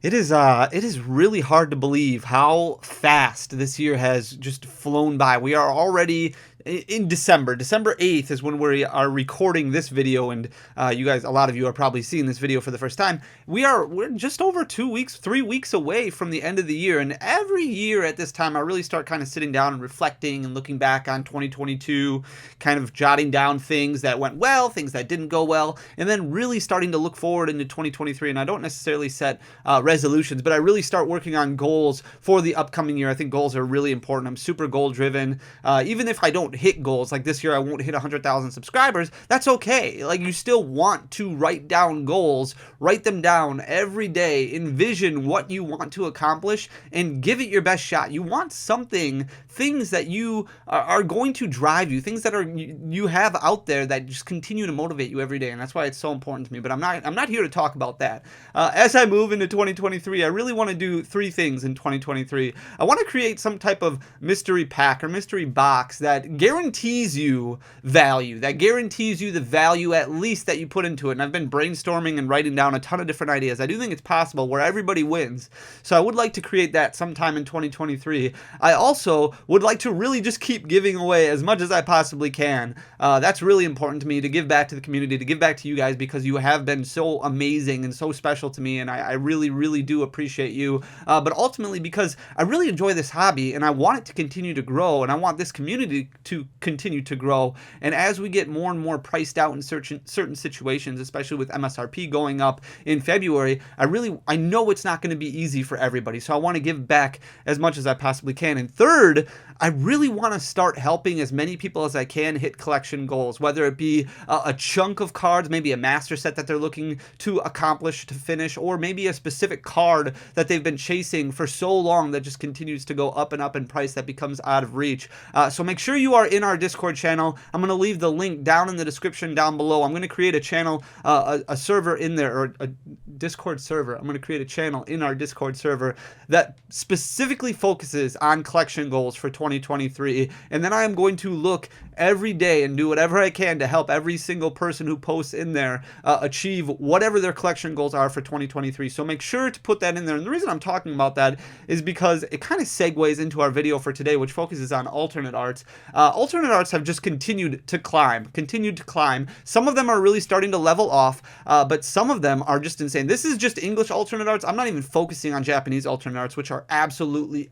It is really hard to believe how fast this year has just flown by. We are already in December. December 8th is when we are recording this video, and you guys, a lot of you are probably seeing this video for the first time. We're just over 2 weeks, 3 weeks away from the end of the year, and every year at this time I really start kind of sitting down and reflecting and looking back on 2022, kind of jotting down things that went well, things that didn't go well, and then really starting to look forward into 2023. And I don't necessarily set resolutions, but I really start working on goals for the upcoming year. I think goals are really important. I'm super goal driven. Even if I don't hit goals, like this year I won't hit 100,000 subscribers, that's okay. Like, you still want to write down goals, write them down every day, envision what you want to accomplish, and give it your best shot. You want things that you are going to drive you, things that you have out there that just continue to motivate you every day, and that's why it's so important to me. But I'm not here to talk about that. As I move into 2023, I really want to do 3 things in 2023. I want to create some type of mystery pack or mystery box that guarantees you value, that guarantees you the value at least that you put into it. And I've been brainstorming and writing down a ton of different ideas. I do think it's possible where everybody wins. So I would like to create that sometime in 2023. I also would like to really just keep giving away as much as I possibly can. That's really important to me, to give back to the community, to give back to you guys, because you have been so amazing and so special to me, and I really, really do appreciate you. But ultimately, because I really enjoy this hobby and I want it to continue to grow, and I want this community to continue to grow. And as we get more and more priced out in certain situations, especially with MSRP going up in February, I know it's not going to be easy for everybody. So I want to give back as much as I possibly can. And third, I really want to start helping as many people as I can hit collection goals, whether it be a chunk of cards, maybe a master set that they're looking to accomplish, to finish, or maybe a specific card that they've been chasing for so long that just continues to go up and up in price, that becomes out of reach. So make sure you are in our Discord channel. I'm going to leave the link down in the description down below. I'm going to create a channel, a server in there, or a Discord server. I'm going to create a channel in our Discord server that specifically focuses on collection goals for 2023. And then I am going to look every day and do whatever I can to help every single person who posts in there achieve whatever their collection goals are for 2023. So make sure to put that in there. And the reason I'm talking about that is because it kind of segues into our video for today, which focuses on alternate arts. Alternate arts have just continued to climb. Some of them are really starting to level off, but some of them are just insane. This is just English alternate arts. I'm not even focusing on Japanese alternate arts, which are absolutely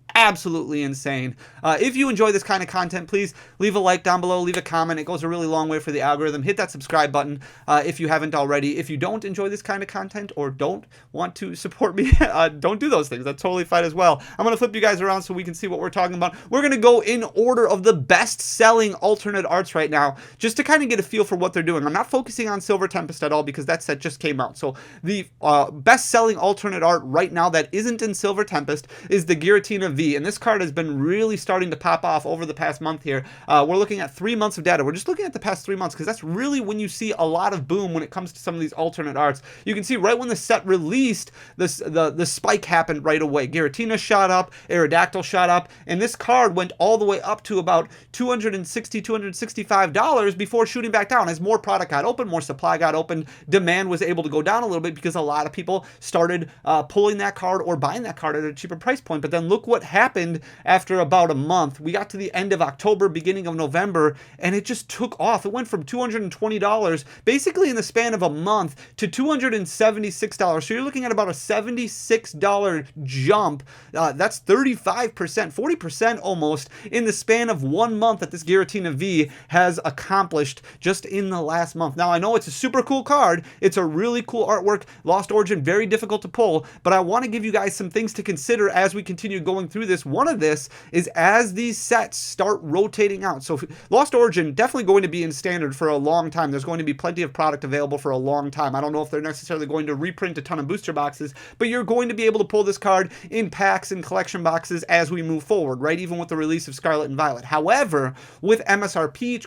insane. If you enjoy this kind of content, please leave a like down below, leave a comment. It goes a really long way for the algorithm. Hit that subscribe button if you haven't already. If you don't enjoy this kind of content or don't want to support me, don't do those things. That's totally fine as well. I'm going to flip you guys around so we can see what we're talking about. We're going to go in order of the best-selling alternate arts right now, just to kind of get a feel for what they're doing. I'm not focusing on Silver Tempest at all because that set just came out. So the best-selling alternate art right now that isn't in Silver Tempest is the Giratina V, and this card has been really starting to pop off over the past month here. We're looking at 3 months of data. We're just looking at the past 3 months because that's really when you see a lot of boom when it comes to some of these alternate arts. You can see right when the set released, the spike happened right away. Giratina shot up, Aerodactyl shot up, and this card went all the way up to about $260, $265 before shooting back down. As more product got open, more supply got opened, demand was able to go down a little bit because a lot of people started pulling that card or buying that card at a cheaper price point. But then look what happened after about a month. We got to the end of October, beginning of November, and it just took off. It went from $220 basically in the span of a month to $276. So you're looking at about a $76 jump. That's 35%, 40% almost in the span of 1 month that this Giratina V has accomplished just in the last month. Now, I know it's a super cool card. It's a really cool artwork. Lost Origin, very difficult to pull, but I want to give you guys some things to consider as we continue going through this. One of this is as these sets start rotating out. So Lost Origin definitely going to be in standard for a long time. There's going to be plenty of product available for a long time. I don't know if they're necessarily going to reprint a ton of booster boxes, but you're going to be able to pull this card in packs and collection boxes as we move forward, right? Even with the release of Scarlet and Violet. However, with MSRP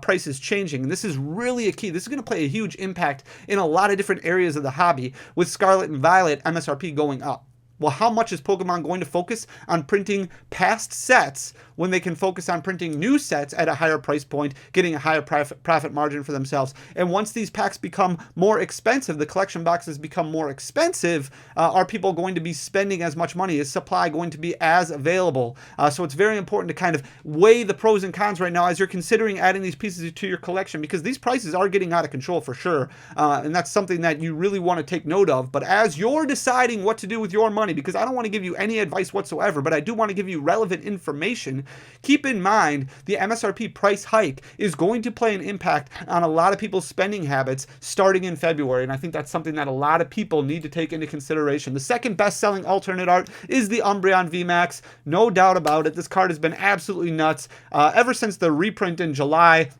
prices changing, and this is really a key, this is going to play a huge impact in a lot of different areas of the hobby. With Scarlet and Violet MSRP going up, Well, how much is Pokemon going to focus on printing past sets when they can focus on printing new sets at a higher price point, getting a higher profit margin for themselves? And once these packs become more expensive, the collection boxes become more expensive, are people going to be spending as much money? Is supply going to be as available? So it's very important to kind of weigh the pros and cons right now as you're considering adding these pieces to your collection, because these prices are getting out of control for sure. And that's something that you really want to take note of. But as you're deciding what to do with your money, because I don't want to give you any advice whatsoever, but I do want to give you relevant information, keep in mind the MSRP price hike is going to play an impact on a lot of people's spending habits starting in February. And I think that's something that a lot of people need to take into consideration. The second best-selling alternate art is the Umbreon VMAX. No doubt about it. This card has been absolutely nuts ever since the reprint in July.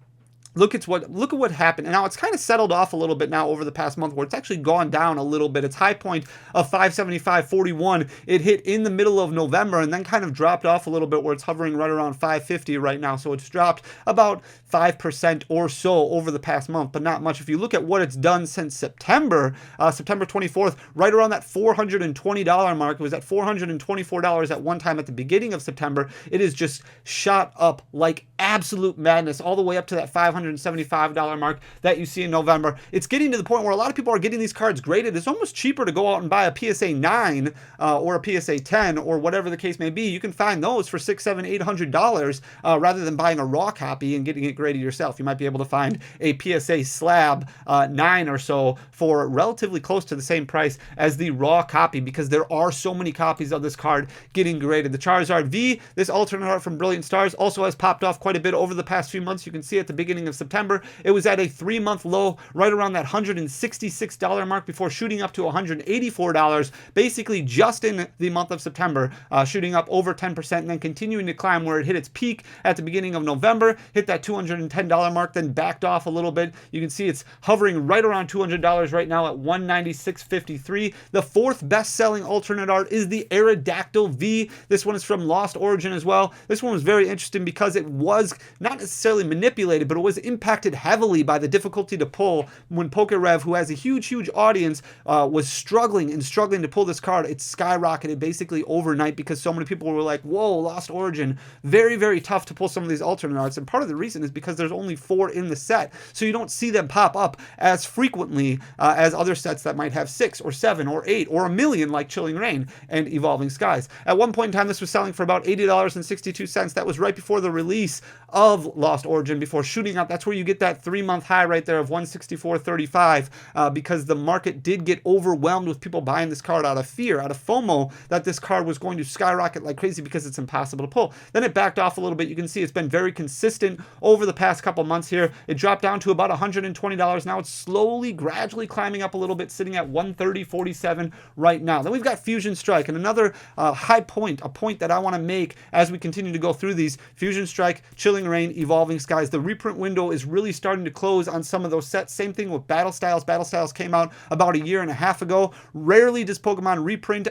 Look at what happened. And now it's kind of settled off a little bit now over the past month, where it's actually gone down a little bit. Its high point of 575.41, it hit in the middle of November and then kind of dropped off a little bit, where it's hovering right around 550 right now. So it's dropped about 5% or so over the past month, but not much. If you look at what it's done since September 24th, right around that $420 mark, it was at $424 at one time at the beginning of September. It has just shot up like absolute madness all the way up to that $575 mark that you see in November. It's getting to the point where a lot of people are getting these cards graded. It's almost cheaper to go out and buy a PSA 9 or a PSA 10 or whatever the case may be. You can find those for $600, $700, $800 rather than buying a raw copy and getting it graded yourself. You might be able to find a PSA slab 9 or so for relatively close to the same price as the raw copy, because there are so many copies of this card getting graded. The Charizard V, this alternate art from Brilliant Stars, also has popped off quite a bit over the past few months. You can see at the beginning of September, it was at a 3-month low right around that $166 mark before shooting up to $184, basically just in the month of September, shooting up over 10% and then continuing to climb, where it hit its peak at the beginning of November, hit that $210 mark, then backed off a little bit. You can see it's hovering right around $200 right now at $196.53. The fourth best-selling alternate art is the Aerodactyl V. This one is from Lost Origin as well. This one was very interesting because it was not necessarily manipulated, but it was impacted heavily by the difficulty to pull when PokeRev, who has a huge audience, was struggling to pull this card. It skyrocketed basically overnight because so many people were like, whoa, Lost Origin, very, very tough to pull some of these alternate arts. And part of the reason is because there's only 4 in the set, so you don't see them pop up as frequently as other sets that might have 6 or 7 or 8 or a million, like Chilling Reign and Evolving Skies. At one point in time, this was selling for about $80.62. That was right before the release of Lost Origin, before shooting up. That's where you get that 3-month high right there of $164.35, because the market did get overwhelmed with people buying this card out of fear, out of FOMO, that this card was going to skyrocket like crazy because it's impossible to pull. Then it backed off a little bit. You can see it's been very consistent over the past couple months here. It dropped down to about $120. Now it's slowly, gradually climbing up a little bit, sitting at $130.47 right now. Then we've got Fusion Strike, and another high point, a point that I want to make as we continue to go through these. Fusion Strike, Chilling Reign, Evolving Skies. The reprint window is really starting to close on some of those sets. Same thing with Battle Styles. Battle Styles came out about a year and a half ago. Rarely does Pokemon reprint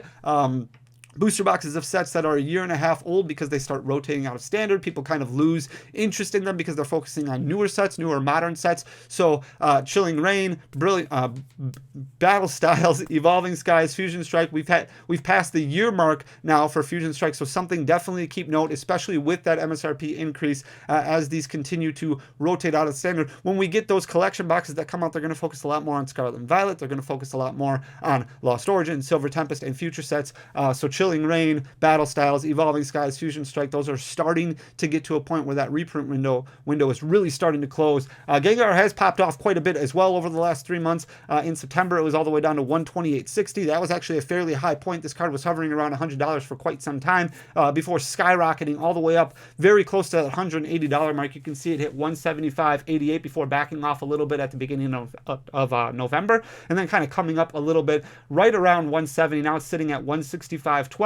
booster boxes of sets that are a year and a half old, because they start rotating out of standard. People kind of lose interest in them because they're focusing on newer sets, newer modern sets. So Chilling Reign, Brilliant, Battle Styles, Evolving Skies, Fusion Strike, we've passed the year mark now for Fusion Strike, so something definitely to keep note, especially with that MSRP increase as these continue to rotate out of standard. When we get those collection boxes that come out, they're going to focus a lot more on Scarlet and Violet. They're going to focus a lot more on Lost Origin, Silver Tempest, and future sets. So Chilling Reign, Battle Styles, Evolving Skies, Fusion Strike, those are starting to get to a point where that reprint window is really starting to close. Gengar has popped off quite a bit as well over the last 3 months. In September, it was all the way down to $128.60. That was actually a fairly high point. This card was hovering around $100 for quite some time before skyrocketing all the way up very close to that $180 mark. You can see it hit $175.88 before backing off a little bit at the beginning of November, and then kind of coming up a little bit right around $170. Now it's sitting at $165.12.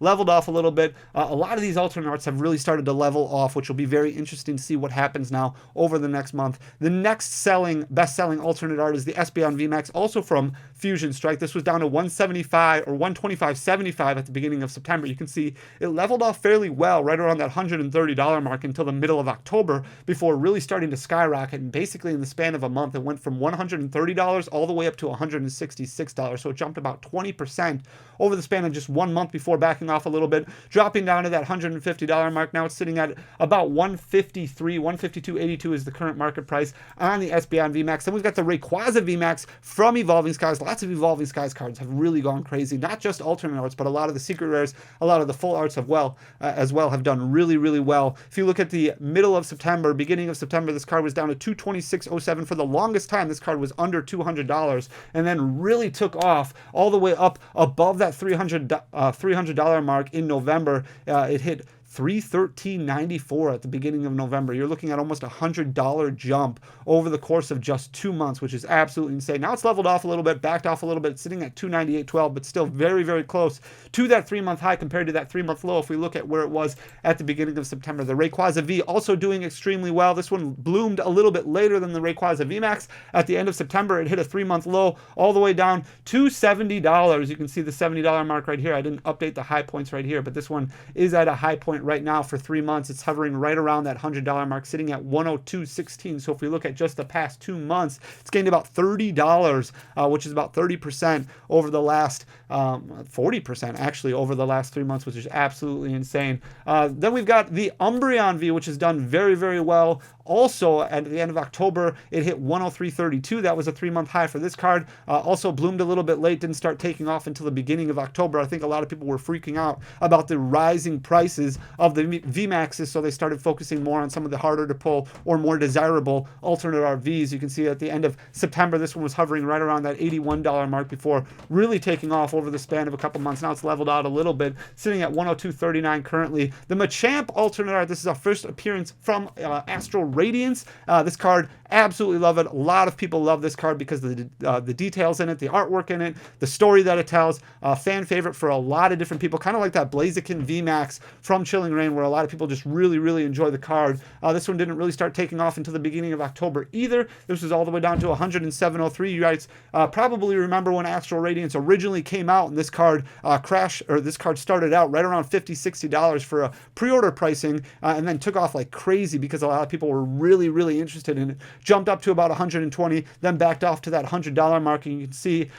Leveled off a little bit. A lot of these alternate arts have really started to level off, which will be very interesting to see what happens now over the next month. The next best-selling alternate art is the Espeon VMAX, also from Fusion Strike. This was down to 175 or 125.75 at the beginning of September. You can see it leveled off fairly well right around that $130 mark until the middle of October before really starting to skyrocket. And basically in the span of a month, it went from $130 all the way up to $166. So it jumped about 20% over the span of just 1 month before backing off a little bit, dropping down to that $150 mark. Now it's sitting at about 153, 152.82 is the current market price on the SBI and VMAX. Then we've got the Rayquaza VMAX from Evolving Skies. Lots of Evolving Skies cards have really gone crazy. Not just alternate arts, but a lot of the secret rares, a lot of the full arts as well have done really, really well. If you look at the middle of September, beginning of September, this card was down to $226.07. For the longest time, this card was under $200 and then really took off all the way up above that $300 mark in November. It hit $313.94 at the beginning of November. You're looking at almost a $100 jump over the course of just 2 months, which is absolutely insane. Now it's leveled off a little bit, backed off a little bit, sitting at $298.12, but still very, very close to that 3-month high compared to that 3-month low if we look at where it was at the beginning of September. The Rayquaza V also doing extremely well. This one bloomed a little bit later than the Rayquaza VMAX. At the end of September, it hit a 3-month low all the way down to $70. You can see the $70 mark right here. I didn't update the high points right here, but this one is at a high point right now for 3 months. It's hovering right around that $100 mark, sitting at $102.16. So if we look at just the past 2 months, it's gained about $30, which is about 30% over the last 40% actually over the last 3 months, which is absolutely insane. Then we've got the Umbreon V, which has done very, very well. Also, at the end of October, it hit 103.32. That was a 3-month high for this card. Also bloomed a little bit late, didn't start taking off until the beginning of October. I think a lot of people were freaking out about the rising prices of the VMAXs, so they started focusing more on some of the harder to pull or more desirable alternate RVs. You can see at the end of September, this one was hovering right around that $81 mark before really taking off over the span of a couple months. Now it's leveled out a little bit, sitting at 102.39 currently. The Machamp alternate art, this is our first appearance from Astral Radiance. This card, absolutely love it. A lot of people love this card because of the details in it, the artwork in it, the story that it tells. Fan favorite for a lot of different people, kind of like that Blaziken VMAX from Chilling Reign, where a lot of people just really, really enjoy the card. This one didn't really start taking off until the beginning of October either. This was all the way down to 107.03. You guys probably remember when Astral Radiance originally came out, and this card this card started out right around $50-$60 for a pre-order pricing, and then took off like crazy because a lot of people were really, really interested in it. Jumped up to about 120, then backed off to that $100 mark, and you can see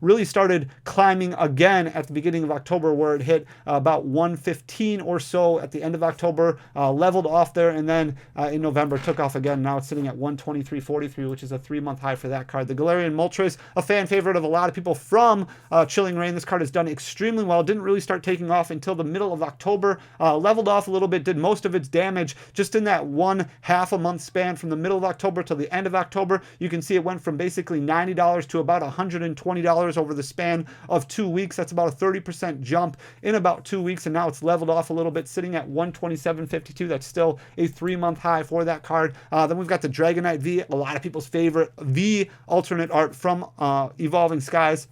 really started climbing again at the beginning of October, where it hit about 115 or so at the end of October, leveled off there, and then in November took off again. Now it's sitting at 123.43, which is a 3-month high for that card. The Galarian Moltres, a fan favorite of a lot of people from Chilling Reign. This card has done extremely well. Didn't really start taking off until the middle of October. Leveled off a little bit, did most of its damage just in that 1/2 a month span from the middle of October till the end of October. You can see it went from basically $90 to about $120 over the span of 2 weeks. That's about a 30% jump in about 2 weeks, and now it's leveled off a little bit, sitting at 127.52. That's still a 3-month high for that card. Then we've got the Dragonite V, a lot of people's favorite V alternate art from Evolving Skies.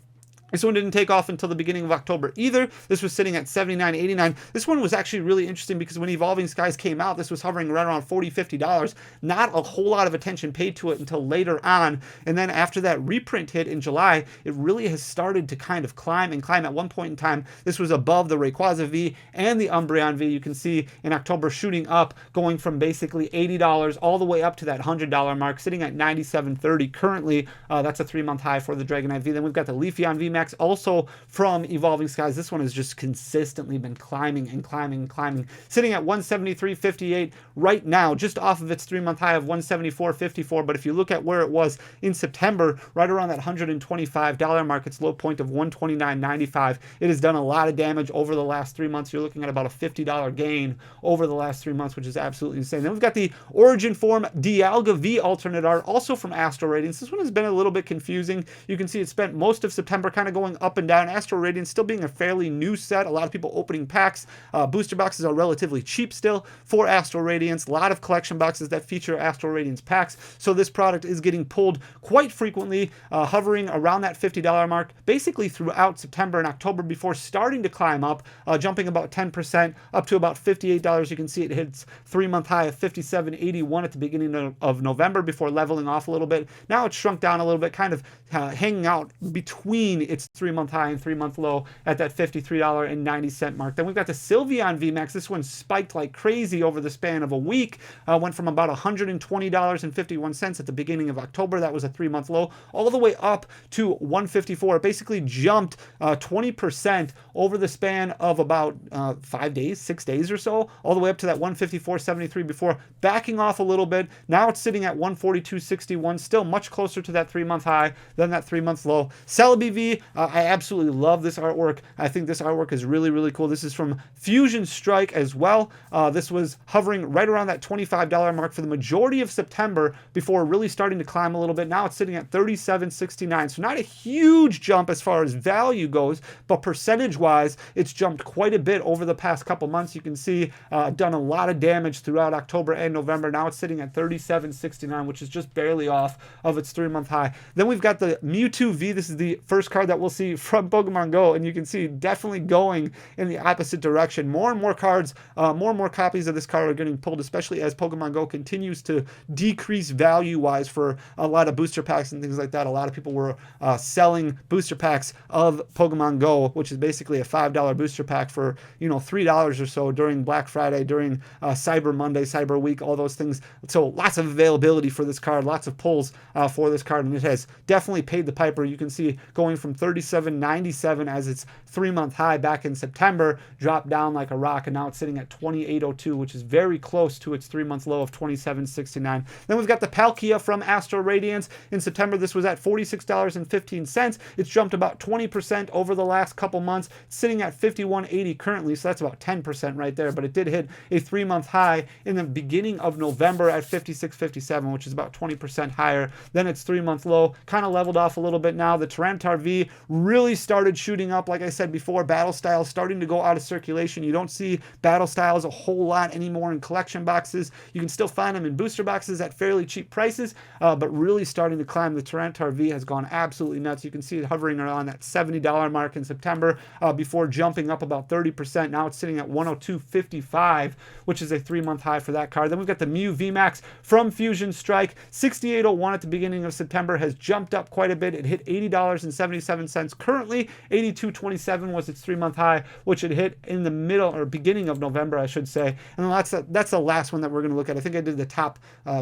This one didn't take off until the beginning of October either. This was sitting at $79.89. This one was actually really interesting because when Evolving Skies came out, this was hovering right around $40-$50. Not a whole lot of attention paid to it until later on. And then after that reprint hit in July, it really has started to kind of climb and climb. At one point in time, this was above the Rayquaza V and the Umbreon V. You can see in October shooting up, going from basically $80 all the way up to that $100 mark, sitting at $97.30 currently. That's a 3-month high for the Dragonite V. Then we've got the Leafeon VMAX, also from Evolving Skies. This one has just consistently been climbing and climbing and climbing, sitting at 173.58 right now, just off of its 3-month high of 174.54. But if you look at where it was in September, right around that $125 mark, its low point of 129.95, it has done a lot of damage over the last 3 months. You're looking at about a $50 gain over the last 3 months, which is absolutely insane. Then we've got the Origin Form Dialga V alternate art, also from Astral Radiance. This one has been a little bit confusing. You can see it spent most of September kind of of going up and down. Astro Radiance still being a fairly new set. A lot of people opening packs. Booster boxes are relatively cheap still for Astro Radiance. A lot of collection boxes that feature Astro Radiance packs. So this product is getting pulled quite frequently, hovering around that $50 mark, basically throughout September and October before starting to climb up, jumping about 10% up to about $58. You can see it hits 3-month high of $57.81 at the beginning of November before leveling off a little bit. Now it's shrunk down a little bit, kind of hanging out between its 3-month high and 3-month low at that $53.90 mark. Then we've got the Sylveon VMAX. This one spiked like crazy over the span of a week. Went from about $120.51 at the beginning of October. That was a 3-month low, all the way up to $154. It basically jumped 20% over the span of about 5 days, 6 days or so, all the way up to that $154.73 before backing off a little bit. Now it's sitting at $142.61, still much closer to that 3-month high than that 3-month low. Celebi V, I absolutely love this artwork. I think this artwork is really, really cool. This is from Fusion Strike as well. This was hovering right around that $25 mark for the majority of September before really starting to climb a little bit. Now it's sitting at $37.69. So not a huge jump as far as value goes, but percentage-wise, it's jumped quite a bit over the past couple months. You can see done a lot of damage throughout October and November. Now it's sitting at $37.69, which is just barely off of its 3-month high. Then we've got the Mewtwo V. This is the first card that we'll see from Pokemon Go, and you can see definitely going in the opposite direction. More and more cards, more and more copies of this card are getting pulled, especially as Pokemon Go continues to decrease value-wise for a lot of booster packs and things like that. A lot of people were selling booster packs of Pokemon Go, which is basically a $5 booster pack for, $3 or so during Black Friday, during Cyber Monday, Cyber Week, all those things. So lots of availability for this card, lots of pulls for this card, and it has definitely paid the piper. You can see going from $37.97 as its 3-month high back in September, dropped down like a rock, and now it's sitting at $28.02, which is very close to its 3-month low of $27.69. Then we've got the Palkia from Astro Radiance. In September, this was at $46.15. It's jumped about 20% over the last couple months, sitting at $51.80 currently, so that's about 10% right there, but it did hit a 3-month high in the beginning of November at $56.57, which is about 20% higher than its 3-month low. Kind of leveled off a little bit now. The Tyranitar V really started shooting up. Like I said before, battle styles starting to go out of circulation. You don't see battle styles a whole lot anymore in collection boxes. You can still find them in booster boxes at fairly cheap prices, but really starting to climb. The Tyranitar V has gone absolutely nuts. You can see it hovering around that $70 mark in September before jumping up about 30%. Now it's sitting at $102.55, which is a 3-month high for that card. Then we've got the Mew VMAX from Fusion Strike. $68.01 at the beginning of September, has jumped up quite a bit. It hit $80.77 currently. $82.27 was its 3-month high, which it hit in the middle or beginning of November, I should say. And that's the last one that we're going to look at. I think I did the top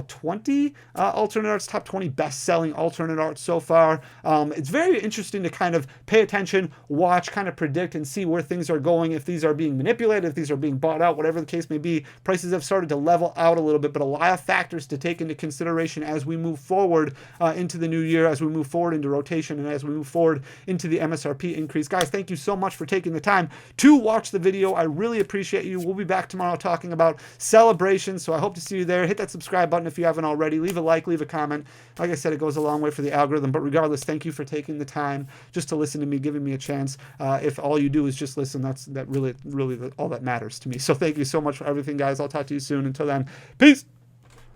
20 alternate arts, top 20 best-selling alternate arts so far. It's very interesting to kind of pay attention, watch, kind of predict, and see where things are going, if these are being manipulated, if these are being bought out, whatever the case may be. Prices have started to level out a little bit, but a lot of factors to take into consideration as we move forward into the new year, as we move forward into rotation, and as we move forward into the MSRP increase. Guys, thank you so much for taking the time to watch the video. I really appreciate you. We'll be back tomorrow talking about celebrations, so I hope to see you there. Hit that subscribe button if you haven't already. Leave a like, leave a comment. Like I said, it goes a long way for the algorithm, but regardless, thank you for taking the time just to listen to me, giving me a chance. If all you do is just listen, that really all that matters to me. So thank you so much for everything, guys. I'll talk to you soon. Until then, peace.